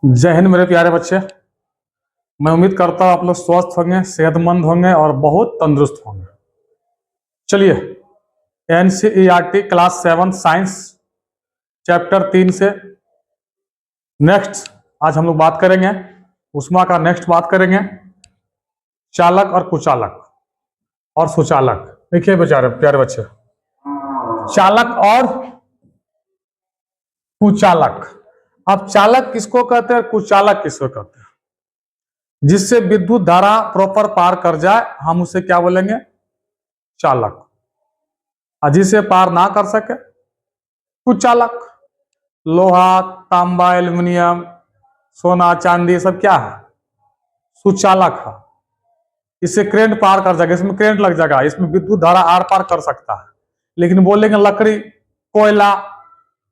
जय हिंद मेरे प्यारे बच्चे। मैं उम्मीद करता हूँ आप लोग स्वस्थ होंगे, सेहतमंद होंगे और बहुत तंदुरुस्त होंगे। चलिए एनसीईआरटी क्लास 7 साइंस चैप्टर 3 से नेक्स्ट आज हम लोग बात करेंगे। उष्मा का नेक्स्ट बात करेंगे चालक और कुचालक और सुचालक। देखिए बेचारे प्यारे बच्चे, चालक और कुचालक। अब चालक किसको कहते हैं, कुचालक किसको कहते हैं? जिससे विद्युत धारा प्रॉपर पार कर जाए हम उसे क्या बोलेंगे, चालक। और जिसे पार ना कर सके कुचालक। लोहा, तांबा, एल्युमिनियम, सोना, चांदी सब क्या है, सुचालक है। इससे करंट पार कर जाएगा, इसमें करंट लग जाएगा, इसमें विद्युत धारा आर पार कर सकता है। लेकिन बोलेंगे लकड़ी, कोयला,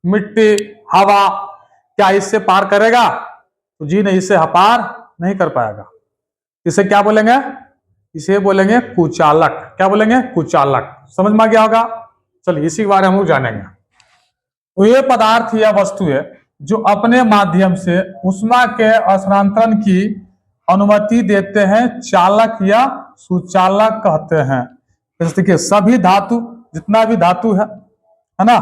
मिट्टी, हवा, क्या इससे पार करेगा? तो जी नहीं, इससे पार नहीं कर पाएगा। इसे क्या बोलेंगे, इसे बोलेंगे कुचालक। क्या बोलेंगे, कुचालक। समझ में आ गया होगा। चलिए इसी के बारे में हम लोग जानेंगे। वे पदार्थ या वस्तुएं जो अपने माध्यम से ऊष्मा के स्थानांतरण की अनुमति देते हैं चालक या सुचालक कहते हैं। जैसे देखिए सभी धातु, जितना भी धातु है ना,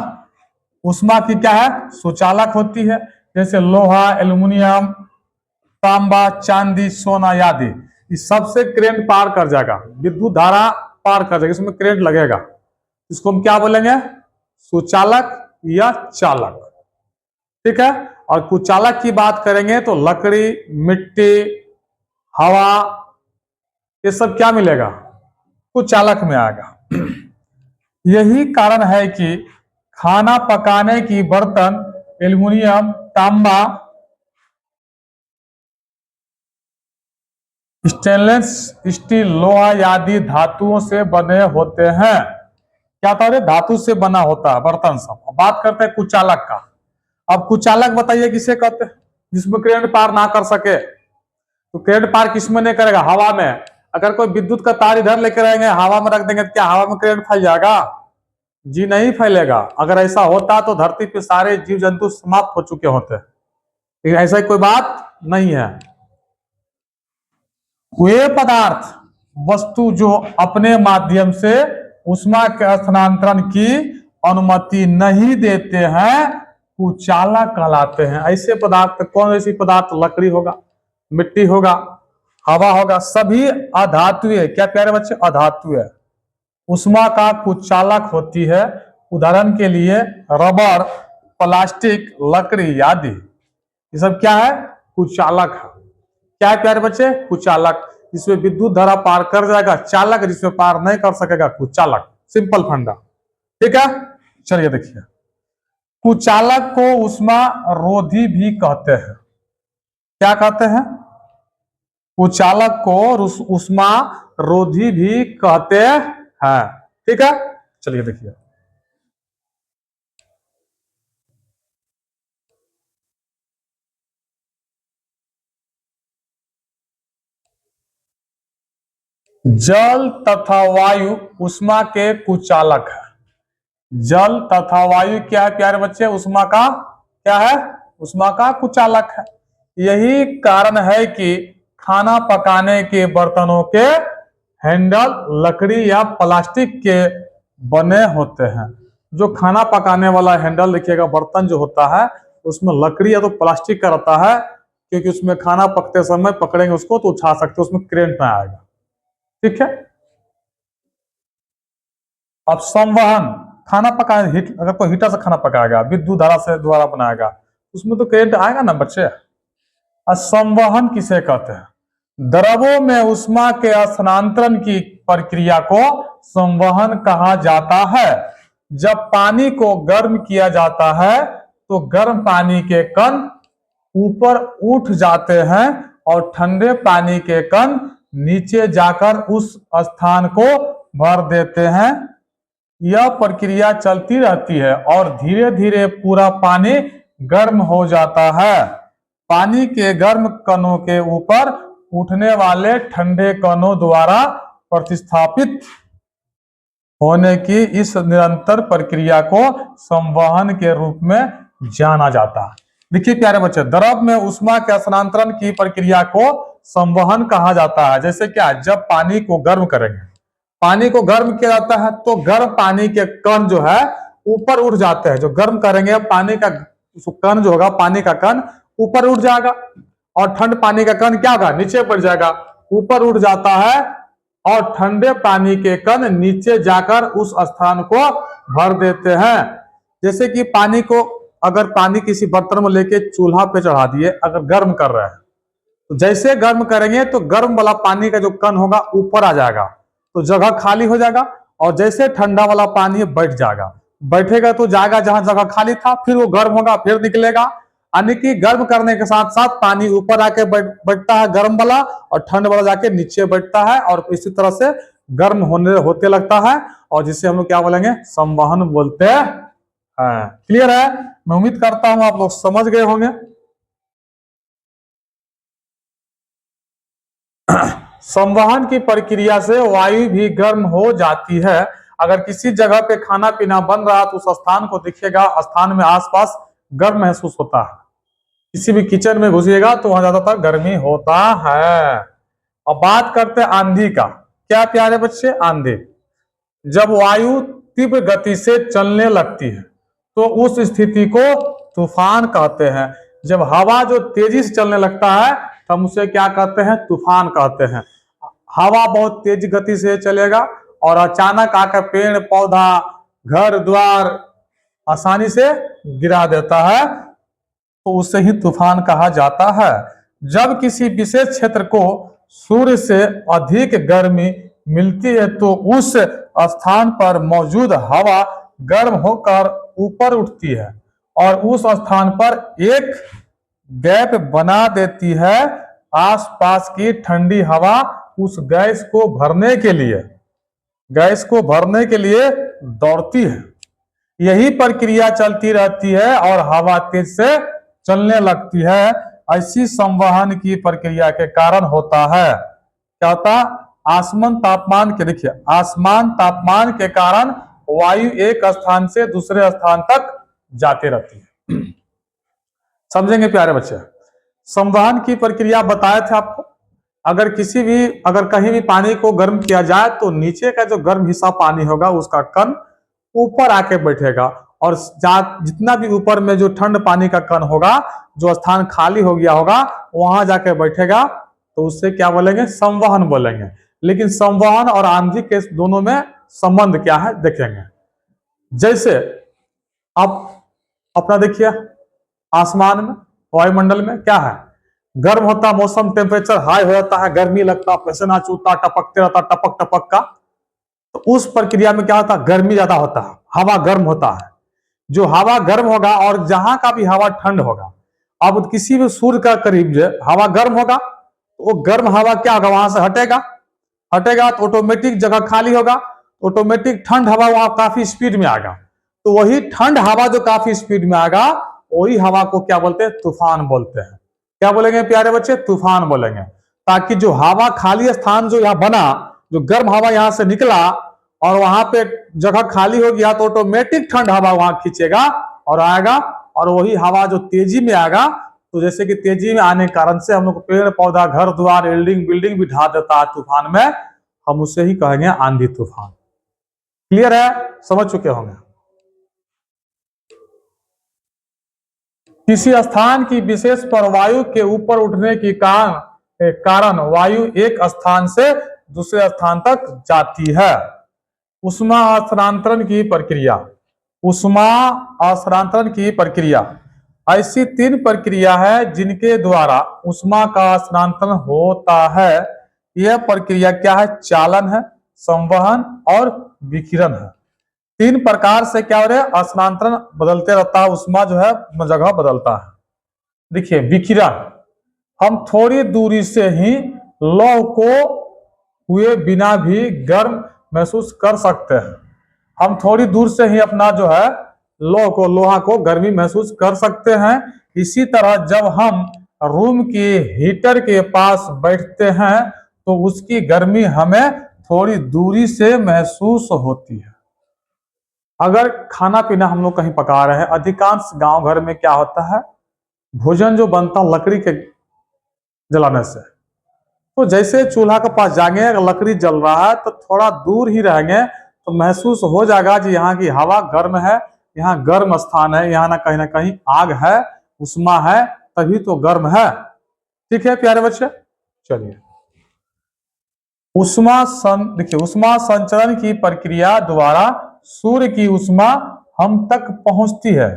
ऊष्मा की क्या है, सुचालक होती है। जैसे लोहा, एल्युमिनियम, तांबा, चांदी, सोना आदि, इस सबसे करंट पार कर जाएगा, विद्युत धारा पार कर जाएगा, इसमें करंट लगेगा। इसको हम क्या बोलेंगे, सुचालक या चालक। ठीक है। और कुचालक की बात करेंगे तो लकड़ी, मिट्टी, हवा, ये सब क्या मिलेगा, कुचालक में आएगा। यही कारण है कि खाना पकाने की बर्तन एल्युमिनियम, तांबा, स्टेनलेस स्टील, लोहा आदि धातुओं से बने होते हैं। क्या था, धातु से बना होता है बर्तन सब। बात करते हैं कुचालक का। अब कुचालक बताइए किसे कहते हैं, जिसमें करंट पार ना कर सके। तो करंट पार किसमें नहीं करेगा, हवा में। अगर कोई विद्युत का तार इधर लेकर आएंगे, हवा में रख देंगे, तो क्या हवा में करंट फैल जाएगा? जी नहीं फैलेगा। अगर ऐसा होता तो धरती पे सारे जीव जंतु समाप्त हो चुके होते, लेकिन ऐसा कोई बात नहीं है। वे पदार्थ वस्तु जो अपने माध्यम से ऊष्मा के स्थानांतरण की अनुमति नहीं देते हैं कुचालक कहलाते हैं। ऐसे पदार्थ कौन, ऐसी पदार्थ, लकड़ी होगा, मिट्टी होगा, हवा होगा, सभी अधातुएं। क्या प्यारे बच्चे, अधातुएं ऊष्मा का कुचालक होती है। उदाहरण के लिए रबर, प्लास्टिक, लकड़ी आदि, ये सब क्या है, कुचालक है। क्या है प्यारे बच्चे, कुचालक। जिसमें विद्युत धारा पार कर जाएगा चालक, जिसमें पार नहीं कर सकेगा कुचालक। सिंपल फंडा। ठीक है। चलिए देखिए, कुचालक को ऊष्मा रोधी भी कहते हैं। क्या कहते हैं, कुचालक को ऊष्मा रोधी भी कहते हैं। ठीक है। चलिए देखिए, जल तथा वायु ऊष्मा के कुचालक है। जल तथा वायु क्या है प्यारे बच्चे, ऊष्मा का क्या है, ऊष्मा का कुचालक है। यही कारण है कि खाना पकाने के बर्तनों के हैंडल लकड़ी या प्लास्टिक के बने होते हैं। जो खाना पकाने वाला हैंडल देखिएगा, बर्तन जो होता है उसमें लकड़ी या तो प्लास्टिक का रहता है, क्योंकि उसमें खाना पकते समय पकड़ेंगे उसको तो उठा सकते, उसमें करंट ना आएगा। ठीक है। अब संवहन, खाना पकाए, अगर कोई हीटर से खाना पकाएगा, विद्युत धारा से द्वारा बनाएगा, उसमें तो करंट आएगा ना बच्चे। संवहन किसे कहते हैं, द्रवों में ऊष्मा के स्थानांतरण की प्रक्रिया को संवहन कहा जाता है। जब पानी को गर्म किया जाता है तो गर्म पानी के कण ऊपर उठ जाते हैं और ठंडे पानी के कण नीचे जाकर उस स्थान को भर देते हैं। यह प्रक्रिया चलती रहती है और धीरे धीरे पूरा पानी गर्म हो जाता है। पानी के गर्म कणों के ऊपर उठने वाले ठंडे कणों द्वारा प्रतिस्थापित होने की इस निरंतर प्रक्रिया को संवहन के रूप में जाना जाता है। देखिए प्यारे बच्चे, द्रव में ऊष्मा के स्थानांतरण की प्रक्रिया को संवहन कहा जाता है। जैसे क्या, जब पानी को गर्म करेंगे, पानी को गर्म किया जाता है तो गर्म पानी के कण जो है ऊपर उठ जाते हैं। जो गर्म करेंगे पानी का कण जो होगा, पानी का कण ऊपर उठ जाएगा, और ठंड पानी का कण क्या होगा, नीचे बढ़ जाएगा। ऊपर उठ जाता है और ठंडे पानी के कण नीचे जाकर उस स्थान को भर देते हैं। जैसे कि पानी को, अगर पानी किसी बर्तन में लेके चूल्हा पे चढ़ा दिए, अगर गर्म कर रहे हैं, तो जैसे गर्म करेंगे तो गर्म वाला पानी का जो कण होगा ऊपर आ जाएगा, तो जगह खाली हो जाएगा। और जैसे ठंडा वाला पानी बैठ जाएगा, बैठेगा तो जाएगा जहां जगह खाली था, फिर वो गर्म होगा, फिर निकलेगा। यानी कि गर्म करने के साथ साथ पानी ऊपर आके बैठता है गर्म वाला, और ठंड वाला जाके नीचे बैठता है, और इसी तरह से गर्म होते लगता है, और जिसे हम लोग क्या बोलेंगे, संवहन बोलते हैं। क्लियर है? मैं उम्मीद करता हूं आप लोग समझ गए होंगे। संवहन की प्रक्रिया से वायु भी गर्म हो जाती है। अगर किसी जगह पे खाना पीना बन रहा तो उस स्थान को देखिएगा, स्थान में आसपास गर्म महसूस होता है। किसी भी किचन में घुसिएगा तो वहां ज्यादातर गर्मी होता है। अब बात करते हैं आंधी का। क्या प्यारे बच्चे, आंधी जब वायु तीव्र गति से चलने लगती है तो उस स्थिति को तूफान कहते हैं। जब हवा जो तेजी से चलने लगता है तो हम उसे क्या कहते हैं, तूफान कहते हैं। हवा बहुत तेज गति से चलेगा और अचानक आकर पेड़ पौधा घर द्वार आसानी से गिरा देता है, तो उसे ही तूफान कहा जाता है। जब किसी विशेष क्षेत्र को सूर्य से अधिक गर्मी मिलती है तो उस स्थान पर मौजूद हवा गर्म होकर ऊपर उठती है और उस स्थान पर एक गैप बना देती है। आसपास की ठंडी हवा उस गैस को भरने के लिए दौड़ती है। यही प्रक्रिया चलती रहती है और हवा तेज से चलने लगती है। ऐसी संवहन की प्रक्रिया के कारण होता है, क्या होता, आसमान तापमान के, देखिए आसमान तापमान के कारण वायु एक स्थान से दूसरे स्थान तक जाती रहती है। समझेंगे प्यारे बच्चे? संवहन की प्रक्रिया बताए थे आपको। अगर कहीं भी पानी को गर्म किया जाए तो नीचे का जो गर्म हिस्सा पानी होगा उसका कण ऊपर आके बैठेगा, और जितना भी ऊपर में जो ठंड पानी का कण होगा, जो स्थान खाली हो गया होगा, वहां जाके बैठेगा, तो उससे क्या बोलेंगे, संवहन बोलेंगे। लेकिन संवहन और आंधी के दोनों में संबंध क्या है देखेंगे। जैसे आप अपना देखिए, आसमान में, वायुमंडल में क्या है, गर्म होता मौसम, टेम्परेचर हाई हो जाता है, गर्मी लगता, पसीना चूता, टपकते रहता, टपक टपक का। तो उस प्रक्रिया में क्या होता है, गर्मी ज्यादा होता है, हवा गर्म होता है। जो हवा गर्म होगा और जहां का भी हवा ठंड होगा, अब किसी भी सूर्य का करीब जो हवा गर्म होगा, तो वो गर्म हवा क्या होगा, वहां से हटेगा तो ऑटोमेटिक जगह खाली होगा, ऑटोमेटिक ठंड हवा वहां काफी स्पीड में आएगा। तो वही ठंड हवा जो काफी स्पीड में आएगा, वही हवा को क्या बोलते हैं, तूफान बोलते हैं। क्या बोलेंगे प्यारे बच्चे, तूफान बोलेंगे। ताकि जो हवा खाली स्थान जो यहाँ बना, जो गर्म हवा यहाँ से निकला और वहां पे जगह खाली हो गया, तो ऑटोमेटिक ठंड हवा वहां खींचेगा और आएगा, और वही हवा जो तेजी में आएगा, तो जैसे कि तेजी में आने के कारण से हम लोग पेड़ पौधा घर द्वार बिल्डिंग भी ढा देता है तूफान में, हम उसे ही कहेंगे आंधी तूफान। क्लियर है, समझ चुके होंगे। किसी स्थान की विशेष पर वायु के ऊपर उठने के कारण वायु एक स्थान से दूसरे स्थान तक जाती है। ऊष्मा स्थानांतरण की प्रक्रिया ऐसी 3 प्रक्रिया है जिनके द्वारा ऊष्मा का स्थानांतरण होता है। यह प्रक्रिया क्या है, चालन है, संवहन और विकिरण है। 3 प्रकार से क्या हो रहा है, स्थानांतरण बदलते रहता है, ऊष्मा जो है जगह बदलता है। देखिए विकिरण, हम थोड़ी दूरी से ही लौह को हुए बिना भी गर्म महसूस कर सकते हैं। हम थोड़ी दूर से ही अपना जो है लोहा को गर्मी महसूस कर सकते हैं। इसी तरह जब हम रूम के हीटर के पास बैठते हैं तो उसकी गर्मी हमें थोड़ी दूरी से महसूस होती है। अगर खाना पीना हम लोग कहीं पका रहे हैं, अधिकांश गांव घर में क्या होता है, भोजन जो बनता लकड़ी के जलाने से। तो जैसे चूल्हा के पास जाएंगे, अगर लकड़ी जल रहा है तो थोड़ा दूर ही रहेंगे तो महसूस हो जाएगा कि यहाँ की हवा गर्म है, यहाँ गर्म स्थान है, यहाँ ना कहीं आग है, उष्मा है, तभी तो गर्म है। ठीक है प्यारे बच्चे, चलिए देखिए उष्मा संचरण की प्रक्रिया द्वारा सूर्य की उष्मा हम तक पहुंचती है।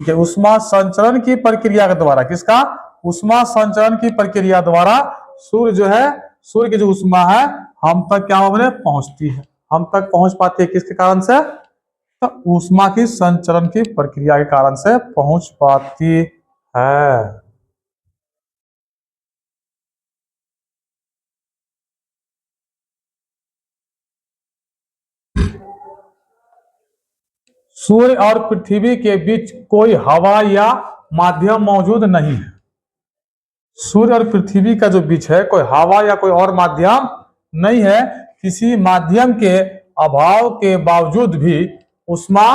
ठीक है, उष्मा संचरण की प्रक्रिया के द्वारा, किसका? उष्मा संचरण की प्रक्रिया द्वारा सूर्य जो है, सूर्य की जो उष्मा है हम तक क्या होने पहुंचती है, हम तक पहुंच पाती है। किसके कारण से? तो उष्मा की संचरण की प्रक्रिया के कारण से पहुंच पाती है। सूर्य और पृथ्वी के बीच कोई हवा या माध्यम मौजूद नहीं है। सूर्य और पृथ्वी का जो बीच है कोई हवा या कोई और माध्यम नहीं है। किसी माध्यम के अभाव के बावजूद भी उष्मा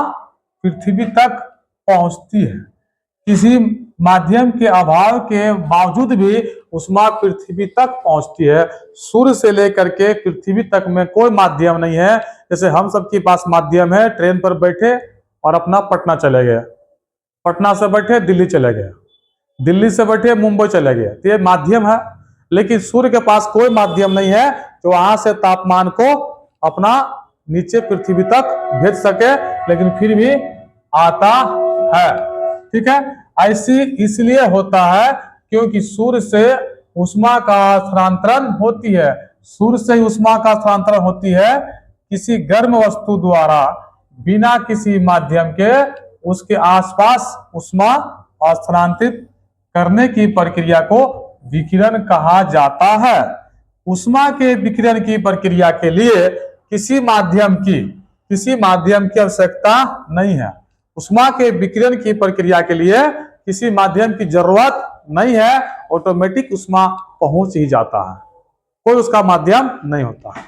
पृथ्वी तक पहुंचती है। किसी माध्यम के अभाव के बावजूद भी उष्मा पृथ्वी तक पहुंचती है। सूर्य से लेकर के पृथ्वी तक में कोई माध्यम नहीं है। जैसे हम सबके पास माध्यम है, ट्रेन पर बैठे और अपना पटना चले गए, पटना से बैठे दिल्ली चले गए, दिल्ली से बैठे मुंबई चले गए, तो ये माध्यम है। लेकिन सूर्य के पास कोई माध्यम नहीं है जो वहां से तापमान को अपना नीचे पृथ्वी तक भेज सके, लेकिन फिर भी आता है। ठीक है, ऐसी इसलिए होता है क्योंकि सूर्य से उष्मा का स्थानांतरण होती है। सूर्य से ही उष्मा का स्थानांतरण होती है किसी गर्म वस्तु द्वारा बिना किसी माध्यम के उसके आसपास उष्मा स्थानांतरित करने की प्रक्रिया को विकिरण कहा जाता है। उष्मा के विकिरण की प्रक्रिया के लिए किसी माध्यम की आवश्यकता नहीं है। उष्मा के विकिरण की प्रक्रिया के लिए किसी माध्यम की जरूरत नहीं है, ऑटोमेटिक उष्मा पहुंच ही जाता है, कोई उसका माध्यम नहीं होता है।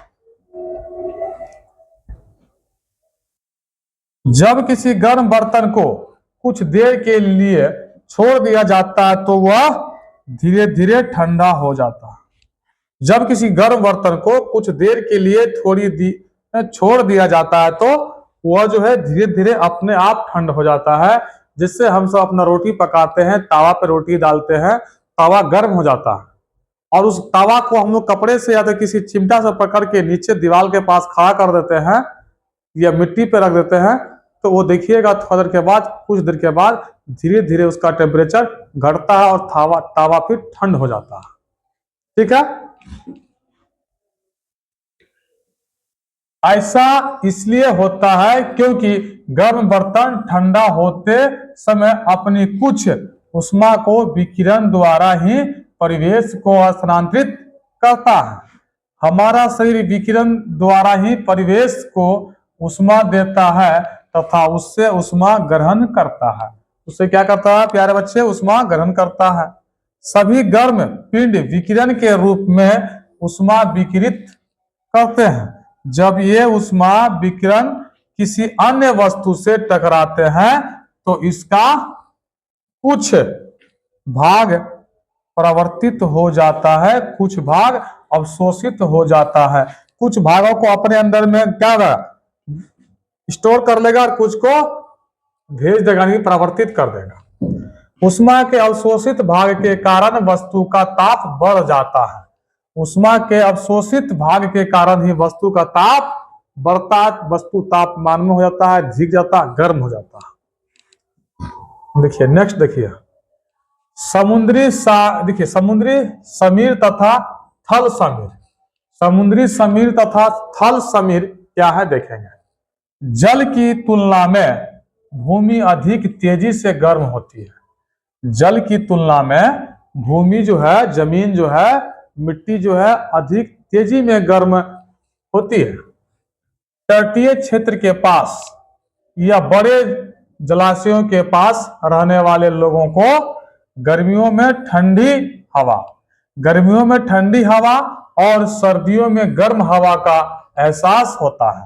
जब किसी गर्म बर्तन को कुछ देर के लिए छोड़ दिया जाता है तो वह धीरे धीरे ठंडा हो जाता है। जब किसी गर्म बर्तन को कुछ देर के लिए छोड़ दिया जाता है तो वह जो है धीरे धीरे अपने आप ठंड हो जाता है। जिससे हम सब अपना रोटी पकाते हैं, तावा पे रोटी डालते हैं, तावा गर्म हो जाता है और उस तावा को हम लोग कपड़े से या तो किसी चिमटा से पकड़ के नीचे दीवार के पास खड़ा कर देते हैं या मिट्टी पे रख देते हैं, तो वो देखिएगा थोड़ी देर के बाद, कुछ देर के बाद धीरे धीरे उसका टेम्परेचर घटता है और तावा फिर ठंड हो जाता है। ठीक है, ऐसा इसलिए होता है क्योंकि गर्म बर्तन ठंडा होते समय अपनी कुछ उष्मा को विकिरण द्वारा ही परिवेश को स्थानांतरित करता है। हमारा शरीर विकिरण द्वारा ही परिवेश को उष्मा देता है तथा उससे उष्मा ग्रहण करता है। उससे क्या करता है प्यारे बच्चे? उष्मा ग्रहण करता है। सभी गर्म पिंड विकिरण के रूप में उष्मा विकिरित करते हैं। जब ये उष्मा विकिरण किसी अन्य वस्तु से टकराते हैं तो इसका कुछ भाग परावर्तित हो जाता है, कुछ भाग अवशोषित हो जाता है। कुछ भागों को अपने अंदर में क्या स्टोर कर लेगा और कुछ को भेज देगा, नहीं परावर्तित कर देगा। उष्मा के अवशोषित भाग के कारण वस्तु का ताप बढ़ जाता है। उष्मा के अवशोषित भाग के कारण ही वस्तु का ताप बढ़ता है, वस्तु तापमान में हो जाता है, झिक जाता है, गर्म हो जाता है। देखिए नेक्स्ट, देखिए समुद्री समीर तथा थल समीर। समुद्री समीर तथा थल समीर क्या है देखेंगे। जल की तुलना में भूमि अधिक तेजी से गर्म होती है। जल की तुलना में भूमि जो है, जमीन जो है, मिट्टी जो है अधिक तेजी में गर्म होती है। तटीय क्षेत्र के पास या बड़े जलाशयों के पास रहने वाले लोगों को गर्मियों में ठंडी हवा और सर्दियों में गर्म हवा का एहसास होता है।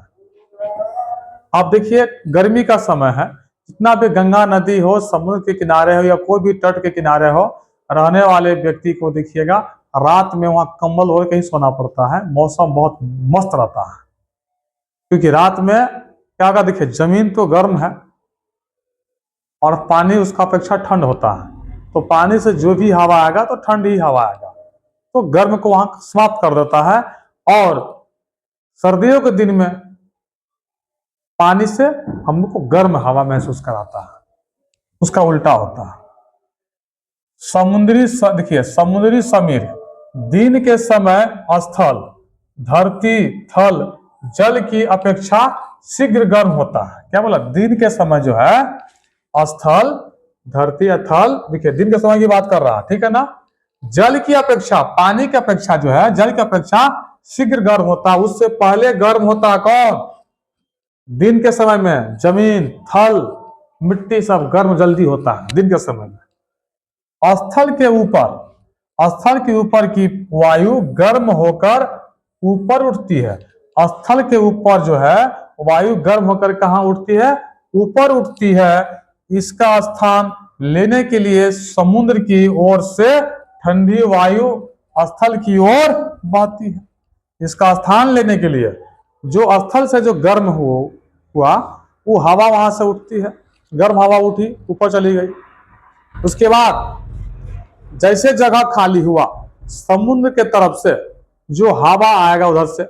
अब देखिए गर्मी का समय है जितना भी गंगा नदी हो, समुद्र के किनारे हो या कोई भी तट के किनारे हो, रहने वाले व्यक्ति को देखिएगा रात में वहां कंबल ओढ़ के ही सोना पड़ता है। मौसम बहुत मस्त रहता है, क्योंकि रात में क्या होगा, देखिए जमीन तो गर्म है और पानी उसका अपेक्षा ठंड होता है, तो पानी से जो भी हवा आएगा तो ठंड ही हवा आएगा, तो गर्म को वहां समाप्त कर देता है। और सर्दियों के दिन में पानी से हम लोग को गर्म हवा महसूस कराता है, उसका उल्टा होता है। देखिए समुद्री समीर दिन के समय स्थल, धरती, थल, जल की अपेक्षा शीघ्र गर्म होता है। क्या बोला, दिन के समय जो है स्थल, धरती या थल, देखिए दिन के समय की बात कर रहा है, ठीक है ना। जल की अपेक्षा, पानी की अपेक्षा जो है, जल की अपेक्षा शीघ्र गर्म होता है। उससे पहले गर्म होता है कौन, दिन के समय में जमीन, थल, मिट्टी सब गर्म जल्दी होता है दिन के समय में। स्थल के ऊपर की वायु गर्म होकर ऊपर उठती है। स्थल के ऊपर जो है वायु गर्म होकर कहाँ उठती है, ऊपर उठती है। इसका स्थान लेने के लिए समुद्र की ओर से ठंडी वायु स्थल की ओर बहती है। इसका स्थान लेने के लिए जो स्थल से जो गर्म हुआ वो हवा वहां से उठती है, गर्म हवा उठी ऊपर चली गई। उसके बाद जैसे जगह खाली हुआ, समुद्र के तरफ से जो हवा आएगा उधर से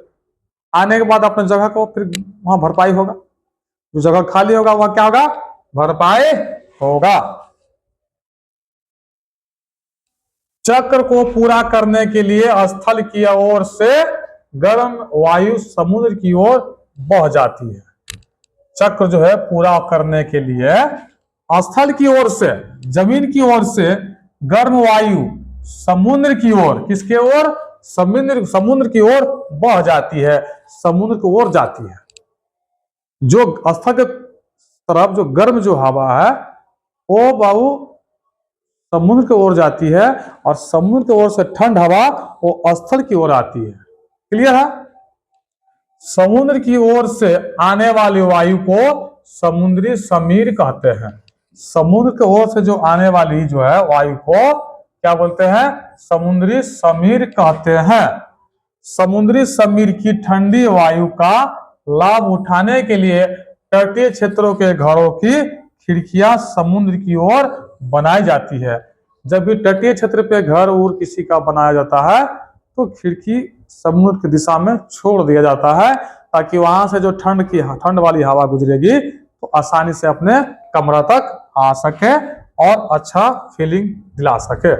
आने के बाद अपने जगह को फिर वहां भरपाई होगा। जो जगह खाली होगा वहां क्या होगा, भरपाई होगा। चक्र को पूरा करने के लिए स्थल की ओर से गर्म वायु समुद्र की ओर बह जाती है। चक्र जो है पूरा करने के लिए स्थल की ओर से, जमीन की ओर से गर्म वायु समुद्र की ओर, किसके ओर, समुद्र की ओर बह जाती है, समुद्र की ओर जाती है। जो स्थल के तरफ जो गर्म जो हवा है वो वायु समुद्र की ओर जाती है और समुद्र की ओर से ठंड हवा वो स्थल की ओर आती है। क्लियर है। समुद्र की ओर से आने वाली वायु को समुद्री समीर कहते हैं। समुद्र की ओर से जो आने वाली जो है वायु को क्या बोलते हैं, समुद्री समीर कहते हैं। समुद्री समीर की ठंडी वायु का लाभ उठाने के लिए तटीय क्षेत्रों के घरों की खिड़कियां समुद्र की ओर बनाई जाती है। जब भी तटीय क्षेत्र पे घर और किसी का बनाया जाता है तो खिड़की समुद्र की दिशा में छोड़ दिया जाता है, ताकि वहां से जो ठंड वाली हवा गुजरेगी तो आसानी से अपने कमरा तक आ सके और अच्छा फीलिंग दिला सके।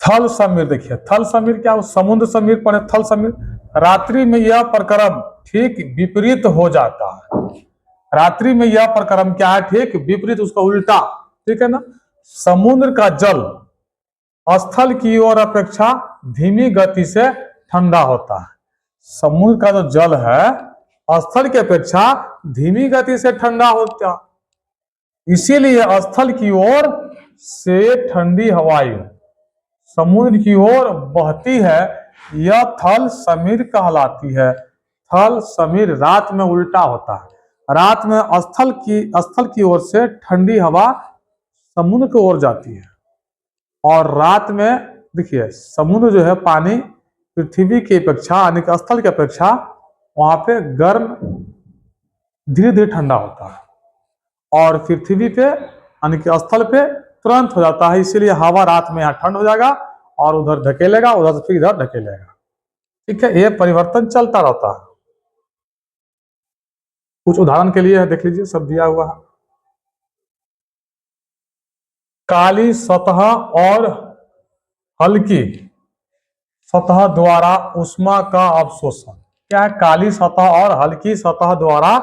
थल समीर, देखिए थल समीर क्या, समुद्र समीर पर थल समीर। रात्रि में यह प्रक्रम ठीक विपरीत हो जाता है। रात्रि में यह प्रक्रम क्या है, ठीक विपरीत, उसका उल्टा, ठीक है ना। समुद्र का जल स्थल की ओर अपेक्षा धीमी गति से ठंडा होता है। समुद्र का जो जल है स्थल की अपेक्षा धीमी गति से ठंडा होता, इसीलिए स्थल की ओर से ठंडी हवाएं समुद्र की ओर बहती है। यह थल समीर कहलाती है। थल समीर रात में उल्टा होता है। रात में स्थल की ओर से ठंडी हवा समुद्र की ओर जाती है और रात में देखिए समुद्र जो है पानी पृथ्वी की अपेक्षा यानी कि स्थल की अपेक्षा वहां पे गर्म धीरे धीरे ठंडा होता है और पृथ्वी पे यानी कि स्थल पे तुरंत हो जाता है। इसीलिए हवा रात में यहाँ ठंड हो जाएगा और उधर ढकेलेगा, उधर से फिर इधर ढकेलेगा। ठीक है, ये परिवर्तन चलता रहता है। कुछ उदाहरण के लिए देख लीजिए, सब दिया हुआ है। काली सतह और हल्की सतह द्वारा ऊष्मा का अवशोषण। क्या है, काली सतह और हल्की सतह द्वारा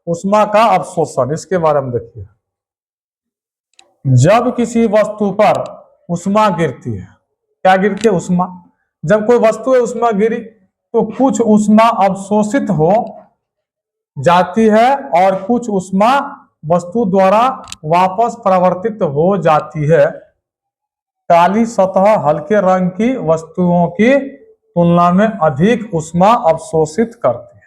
ऊष्मा का अवशोषण, इसके बारे में देखिए। जब किसी वस्तु पर ऊष्मा गिरती है, क्या गिरती है, ऊष्मा। जब कोई वस्तु है ऊष्मा गिरी तो कुछ ऊष्मा अवशोषित हो जाती है और कुछ ऊष्मा वस्तु द्वारा वापस परावर्तित हो जाती है। काली सतह हल्के रंग की वस्तुओं की तुलना में अधिक ऊष्मा अवशोषित करती है।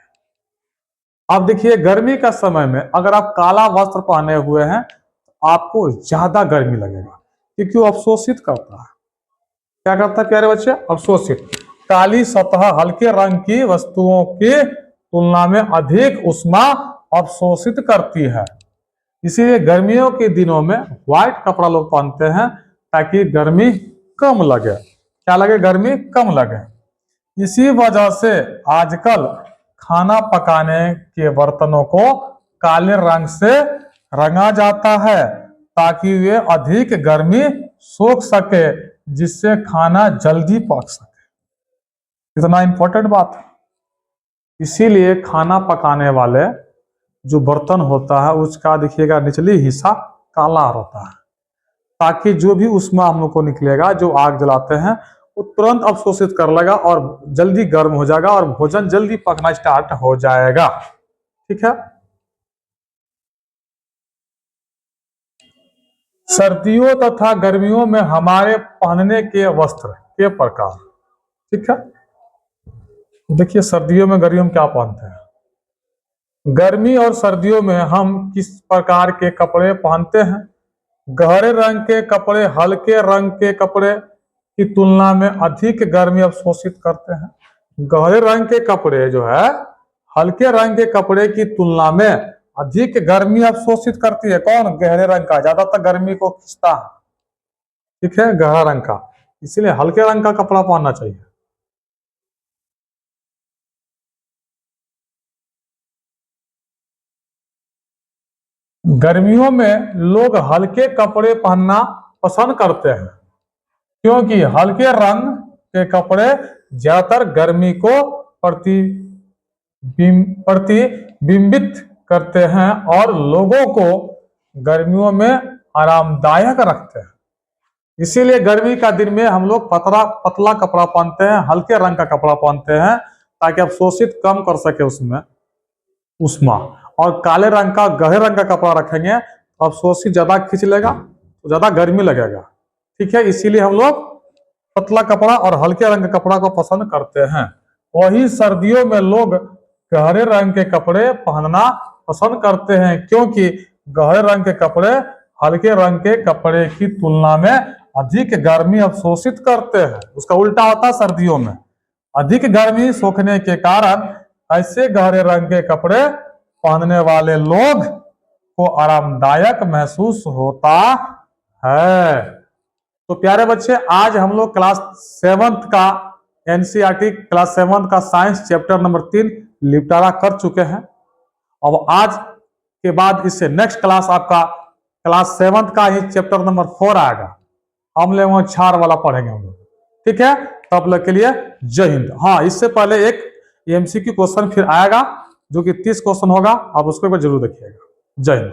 अब देखिए गर्मी का समय में अगर आप काला वस्त्र पहने हुए हैं तो आपको ज्यादा गर्मी लगेगा, क्योंकि वो अवशोषित करता है। क्या करता है प्यारे बच्चे? अवशोषित। काली सतह हल्के रंग की वस्तुओं की तुलना में अधिक ऊष्मा अवशोषित करती है। इसीलिए गर्मियों के दिनों में व्हाइट कपड़ा लोग पहनते हैं ताकि गर्मी कम लगे। क्या लगे? गर्मी कम लगे। इसी वजह से आजकल खाना पकाने के बर्तनों को काले रंग से रंगा जाता है ताकि वे अधिक गर्मी सोख सके, जिससे खाना जल्दी पक सके। इतना इंपॉर्टेंट बात है। इसीलिए खाना पकाने वाले जो बर्तन होता है उसका देखिएगा निचली हिस्सा काला होता है, ताकि जो भी ऊष्मा हम लोग को निकलेगा, जो आग जलाते हैं, वो तुरंत अवशोषित कर लेगा और जल्दी गर्म हो जाएगा और भोजन जल्दी पकना स्टार्ट हो जाएगा। ठीक है। सर्दियों तथा गर्मियों में हमारे पहनने के वस्त्र के प्रकार। ठीक है। देखिए सर्दियों में गर्मियों में क्या पहनते हैं। गर्मी और सर्दियों में हम किस प्रकार के कपड़े पहनते हैं? गहरे रंग के कपड़े हल्के रंग के कपड़े की तुलना में अधिक गर्मी अवशोषित करते हैं। गहरे रंग के कपड़े जो है हल्के रंग के कपड़े की तुलना में अधिक गर्मी अवशोषित करती है। कौन? गहरे रंग का ज्यादातर गर्मी को खींचता है। ठीक है, गहरा रंग का। इसीलिए हल्के रंग का कपड़ा पहनना चाहिए। गर्मियों में लोग हल्के कपड़े पहनना पसंद करते हैं, क्योंकि हल्के रंग के कपड़े ज्यादातर गर्मी को प्रतिबिंबित करते हैं और लोगों को गर्मियों में आरामदायक रखते हैं। इसीलिए गर्मी का दिन में हम लोग पतला कपड़ा पहनते हैं, हल्के रंग का कपड़ा पहनते हैं, ताकि अवशोषित कम कर सके उसमें ऊष्मा। और काले रंग का गहरे रंग का कपड़ा रखेंगे अवशोषित ज्यादा खींच लेगा तो ज्यादा गर्मी लगेगा। ठीक है, इसीलिए हम लोग पतला कपड़ा और हल्के रंग के कपड़ा को पसंद करते हैं। वही सर्दियों में लोग गहरे रंग के कपड़े पहनना पसंद करते हैं, क्योंकि गहरे रंग के कपड़े हल्के रंग के कपड़े की तुलना में अधिक गर्मी अवशोषित करते हैं। उसका उल्टा होता है सर्दियों में। अधिक गर्मी सोखने के कारण ऐसे गहरे रंग के कपड़े पहनने वाले लोग को आरामदायक महसूस होता है। तो प्यारे बच्चे, आज हम लोग क्लास 7th का एनसीईआरटी क्लास 7th का साइंस चैप्टर नंबर 3 निपटारा कर चुके हैं। अब आज के बाद इससे नेक्स्ट क्लास आपका क्लास 7th का ही चैप्टर नंबर 4 आएगा। हम लोग क्षार वाला पढ़ेंगे हम लोग। ठीक है, तब तक के लिए जय हिंद। हाँ, इससे पहले एक एमसीक्यू क्वेश्चन फिर आएगा जो कि 30 क्वेश्चन होगा, आप उसको जरूर देखिएगा। जय हिंद।